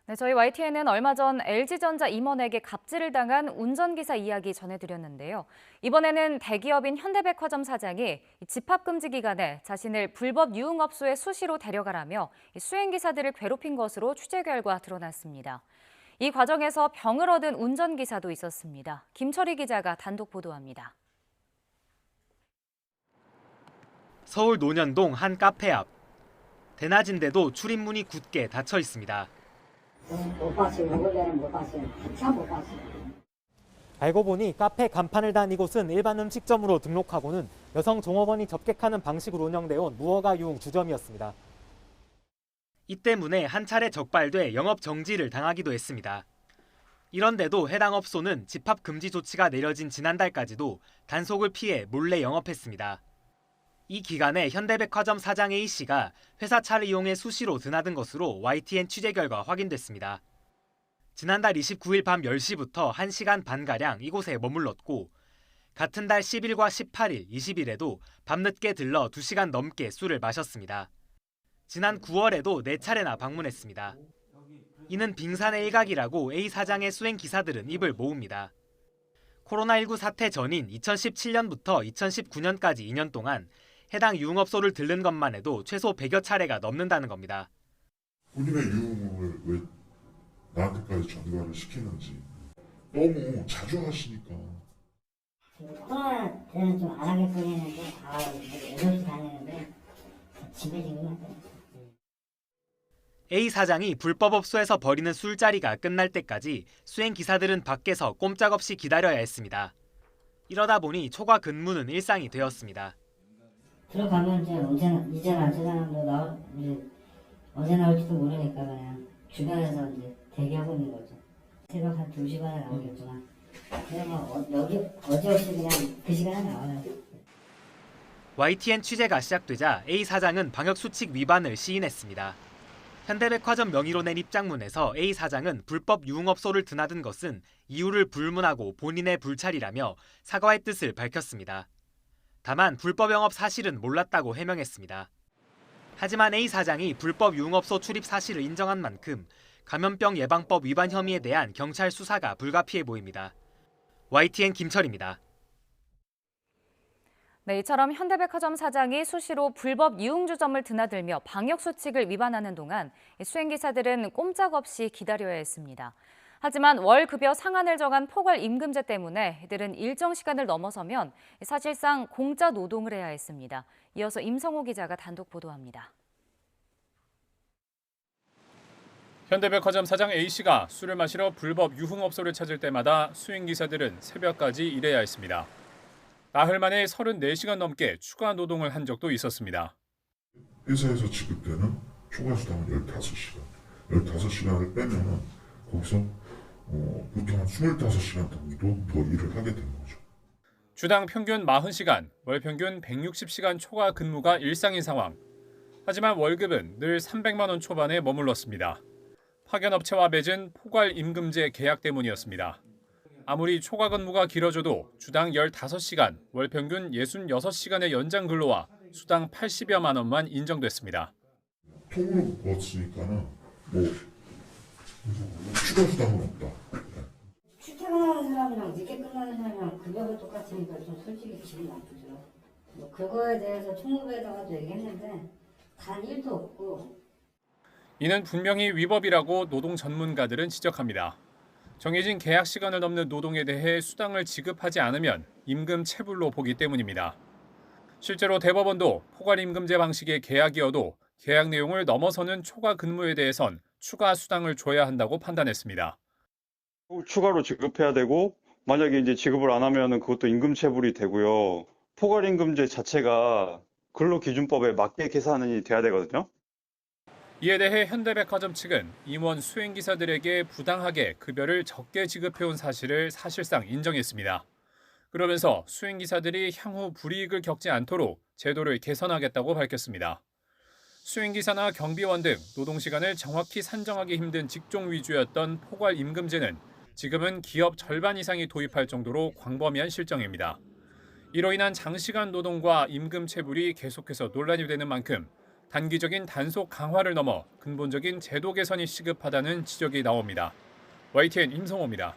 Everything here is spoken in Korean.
네, 저희 YTN은 얼마 전 LG전자 임원에게 갑질을 당한 운전기사 이야기 전해드렸는데요. 이번에는 대기업인 현대백화점 사장이 집합금지 기간에 자신을 불법 유흥업소에 수시로 데려가라며 수행기사들을 괴롭힌 것으로 취재 결과 드러났습니다. 이 과정에서 병을 얻은 운전기사도 있었습니다. 김철희 기자가 단독 보도합니다. 서울 논현동 한 카페 앞. 대낮인데도 출입문이 굳게 닫혀 있습니다. 못 봤어요. 원래는 못 봤어요. 한참 못 봤어요. 알고 보니 카페 간판을 단 이곳은 일반 음식점으로 등록하고는 여성 종업원이 접객하는 방식으로 운영되어 온 무허가 유흥 주점이었습니다. 이 때문에 한 차례 적발돼 영업 정지를 당하기도 했습니다. 이런데도 해당 업소는 집합 금지 조치가 내려진 지난달까지도 단속을 피해 몰래 영업했습니다. 이 기간에 현대백화점 사장 A씨가 회사 차를 이용해 수시로 드나든 것으로 YTN 취재 결과 확인됐습니다. 지난달 29일 밤 10시부터 1시간 반가량 이곳에 머물렀고 같은 달 10일과 18일, 20일에도 밤늦게 들러 2시간 넘게 술을 마셨습니다. 지난 9월에도 4차례나 방문했습니다. 이는 빙산의 일각이라고 A 사장의 수행 기사들은 입을 모읍니다. 코로나19 사태 전인 2017년부터 2019년까지 2년 동안 해당 유흥업소를 들른 것만 해도 최소 100여 차례가 넘는다는 겁니다. 본인의 유흥을 왜 나한테까지 전가를 시키는지 너무 자주 하시니까. 코로나 때는 좀 안 하겠거니 했는데, 애들도 다니는데, 집에 지금 하세요. A 사장이 불법 업소에서 벌이는 술자리가 끝날 때까지 수행 기사들은 밖에서 꼼짝없이 기다려야 했습니다. 이러다 보니 초과 근무는 일상이 되었습니다. 들어가면 이제 언제 나올지도 모르니까 그냥 주변에서 이제 대기하고 있는 거죠. 새벽 한 2시간에 나오겠지만, 그냥 여기 어지없이 그냥 그 시간에 나와요. YTN 취재가 시작되자 A 사장은 방역수칙 위반을 시인했습니다. 현대백화점 명의로 낸 입장문에서 A 사장은 불법 유흥업소를 드나든 것은 이유를 불문하고 본인의 불찰이라며 사과의 뜻을 밝혔습니다. 다만 불법 영업 사실은 몰랐다고 해명했습니다. 하지만 A 사장이 불법 유흥업소 출입 사실을 인정한 만큼 감염병 예방법 위반 혐의에 대한 경찰 수사가 불가피해 보입니다. YTN 김철입니다. 네, 이처럼 현대백화점 사장이 수시로 불법 유흥주점을 드나들며 방역수칙을 위반하는 동안 수행기사들은 꼼짝없이 기다려야 했습니다. 하지만 월급여 상한을 정한 포괄 임금제 때문에 이들은 일정 시간을 넘어서면 사실상 공짜 노동을 해야 했습니다. 이어서 임성호 기자가 단독 보도합니다. 현대백화점 사장 A씨가 술을 마시러 불법 유흥업소를 찾을 때마다 수행기사들은 새벽까지 일해야 했습니다. 나흘 만에 34시간 넘게 추가 노동을 한 적도 있었습니다. 회사에서 지급되는 초과 수당은 15시간. 15시간을 빼면은 거기서 보통 한 25시간 정도 더 일을 하게 되는 거죠. 주당 평균 40시간, 월 평균 160시간 초과 근무가 일상인 상황. 하지만 월급은 늘 300만 원 초반에 머물렀습니다. 파견업체와 맺은 포괄 임금제 계약 때문이었습니다. 아무리 초과 근무가 길어져도 주당 15시간, 월 평균 66시간의 연장 근로와 수당 80여만 원만 인정됐습니다. 통으로 묶었으니까는 추가 수당은 없다. 출퇴근하는 사람이랑 늦게 끝나는 사람이랑 급여가 똑같으니까 좀 솔직히 기분이 나쁘죠. 그거에 대해서 총무부에다가도 얘기했는데 단 1도 없고. 이는 분명히 위법이라고 노동 전문가들은 지적합니다. 정해진 계약 시간을 넘는 노동에 대해 수당을 지급하지 않으면 임금 체불로 보기 때문입니다. 실제로 대법원도 포괄임금제 방식의 계약이어도 계약 내용을 넘어서는 초과 근무에 대해선 추가 수당을 줘야 한다고 판단했습니다. 추가로 지급해야 되고 만약에 이제 지급을 안 하면은 그것도 임금 체불이 되고요. 포괄임금제 자체가 근로기준법에 맞게 계산이 돼야 되거든요. 이에 대해 현대백화점 측은 임원 수행기사들에게 부당하게 급여를 적게 지급해온 사실을 사실상 인정했습니다. 그러면서 수행기사들이 향후 불이익을 겪지 않도록 제도를 개선하겠다고 밝혔습니다. 수행기사나 경비원 등 노동시간을 정확히 산정하기 힘든 직종 위주였던 포괄임금제는 지금은 기업 절반 이상이 도입할 정도로 광범위한 실정입니다. 이로 인한 장시간 노동과 임금 체불이 계속해서 논란이 되는 만큼 단기적인 단속 강화를 넘어 근본적인 제도 개선이 시급하다는 지적이 나옵니다. YTN 임성호입니다.